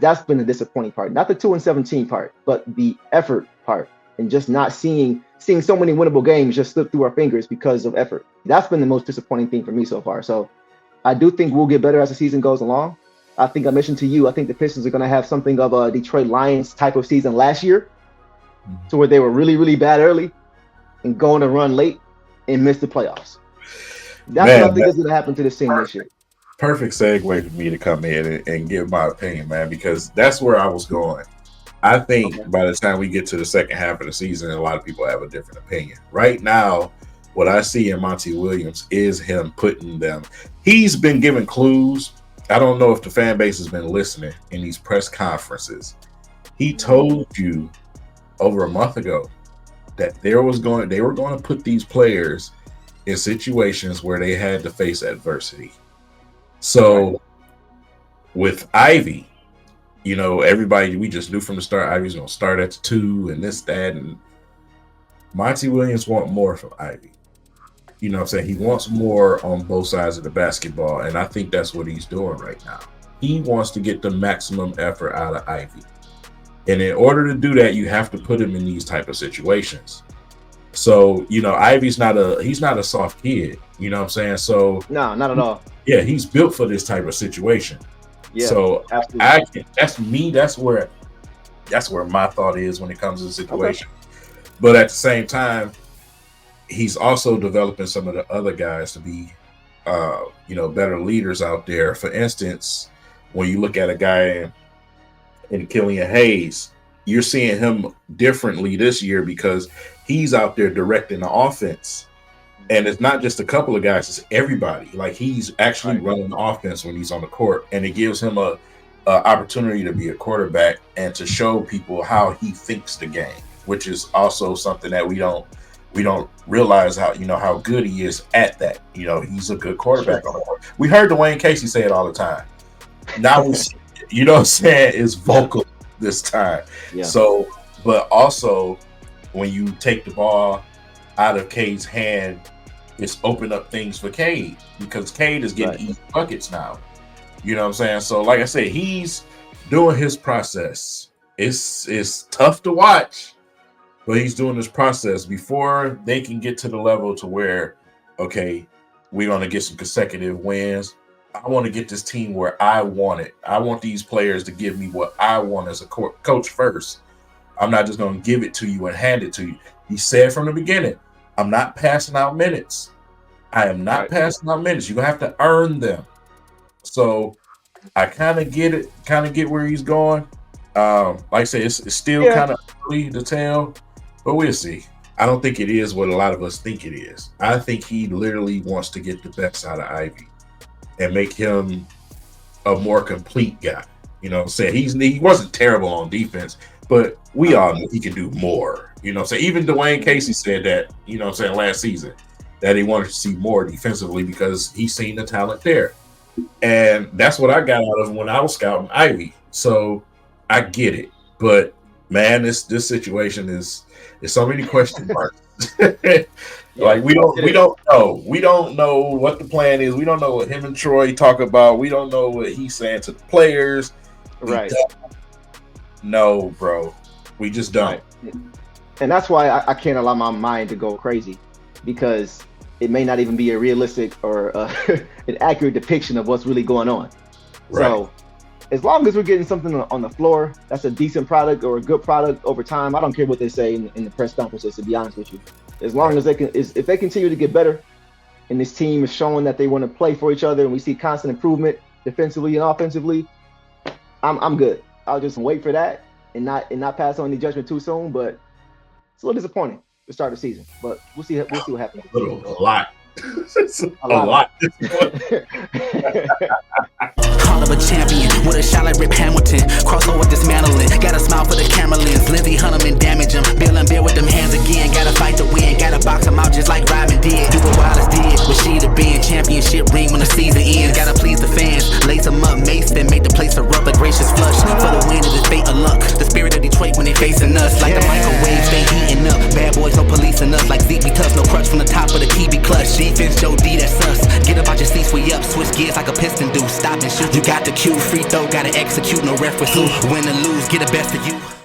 That's been the disappointing part. Not the 2-17 part, but the effort part, and just not seeing so many winnable games just slip through our fingers because of effort. That's been the most disappointing thing for me so far. So I do think we'll get better as the season goes along. I think I mentioned to you, I think the Pistons are going to have something of a Detroit Lions type of season last year, to where they were really, really bad early and go on a run late and miss the playoffs. That's what I think is going to happen to this team this year. Perfect segue for me to come in and give my opinion, man, because that's where I was going. I think by the time we get to the second half of the season, a lot of people have a different opinion. Right now, what I see in Monty Williams is him putting them. He's been giving clues. I don't know if the fan base has been listening in these press conferences. He told you over a month ago that they were going to put these players in situations where they had to face adversity. So with Ivy, everybody, we just knew from the start Ivy's going to start at the 2 and this, that, and Monty Williams want more from Ivy. You know what I'm saying? He wants more on both sides of the basketball, and I think that's what he's doing right now. He wants to get the maximum effort out of Ivy. And in order to do that, you have to put him in these type of situations. So, Ivy's he's not a soft kid. You know what I'm saying? So no, not at all. Yeah, he's built for this type of situation. Yeah, so that's me. That's where my thought is when it comes to the situation. Okay. But at the same time, he's also developing some of the other guys to be, better leaders out there. For instance, when you look at a guy in Killian Hayes, you're seeing him differently this year because he's out there directing the offense. And it's not just a couple of guys, it's everybody. Like, he's actually running the offense when he's on the court, and it gives him a opportunity to be a quarterback and to show people how he thinks the game, which is also something that we don't realize how good he is at that. He's a good quarterback on the court. We heard Dwayne Casey say it all the time. Now you know what I'm saying, is vocal this time. Yeah. So, but also when you take the ball out of Cade's hand, it's opened up things for Cade, because Cade is getting easy buckets now. You know what I'm saying? So like I said, he's doing his process. It's tough to watch, but he's doing this process before they can get to the level to where, okay, we're going to get some consecutive wins. I want to get this team where I want it. I want these players to give me what I want as a coach first. I'm not just going to give it to you and hand it to you. He said from the beginning, I'm not passing out minutes. I am not passing out minutes. You're going to have to earn them. So I kind of get where he's going. Like I said, it's still kind of early to tell, but we'll see. I don't think it is what a lot of us think it is. I think he literally wants to get the best out of Ivy and make him a more complete guy. You know what I'm saying? He wasn't terrible on defense, but we all know he can do more. You know what I'm saying? Even Dwayne Casey said that, you know what I'm saying, last season, that he wanted to see more defensively because he's seen the talent there. And that's what I got out of him when I was scouting Ivy. So I get it. But man, this situation is so many question marks. Like we don't know. We don't know what the plan is. We don't know what him and Troy talk about. We don't know what he's saying to the players. Right. No, bro. We just don't. Right. And that's why I can't allow my mind to go crazy, because it may not even be a realistic or an accurate depiction of what's really going on. Right. So as long as we're getting something on the floor that's a decent product or a good product over time, I don't care what they say in the press conferences, to be honest with you. As long as if they continue to get better and this team is showing that they want to play for each other and we see constant improvement defensively and offensively, I'm good. I'll just wait for that and not pass on any judgment too soon, but it's a little disappointing to start the season, but we'll see what happens. A lot. a lot. Call of a champion with a shot like Rip Hamilton. Crossover dismantling. Got a smile for the camera lens. Lindsey Hunterman damage him. Bill and Bill with them hands again. Gotta fight to win. Gotta box him out just like Robin did. Do what Wallace did. With she to be in championship ring when the season ends. Gotta please the fans. Lace them up, mace them. Make the place erupt a gracious flush. For the win, is it fate or luck? The spirit of Detroit when they facing us. Like the microwave, stay heating up. Bad boys, no policing us. Like Zeke, we tough, no crutch from the top of the TV clutch. Defense, Joe D, that's us. Get up out your seats, we up. Switch gears like a piston do. Stop and shoot. You got the cue, free throw, gotta execute. No reference who. Win or lose, get the best of you.